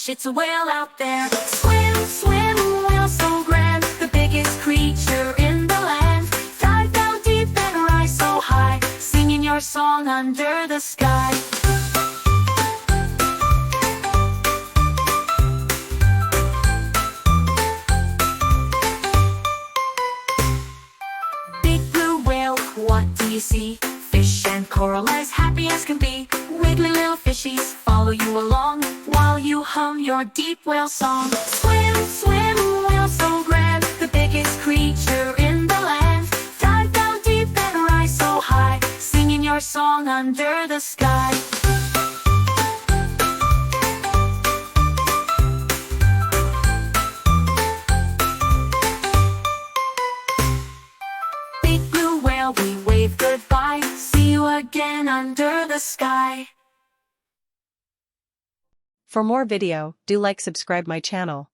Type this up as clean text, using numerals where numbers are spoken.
Splash, it's a whale out there. Swim, swim, whale so grand, the biggest creature in the land. Dive down deep and rise so high, singing your song under the sky. Big blue whale, what do you see? Fish and coral as happy as can be. Wiggly little fishies follow you along while you hum your deep whale song. Swim, swim, whale so grand, the biggest creature in the land. Dive down deep and rise so high, singing your song under the sky. Big blue whale, we wave goodbye. See you again under the sky. For more video, do like subscribe my channel.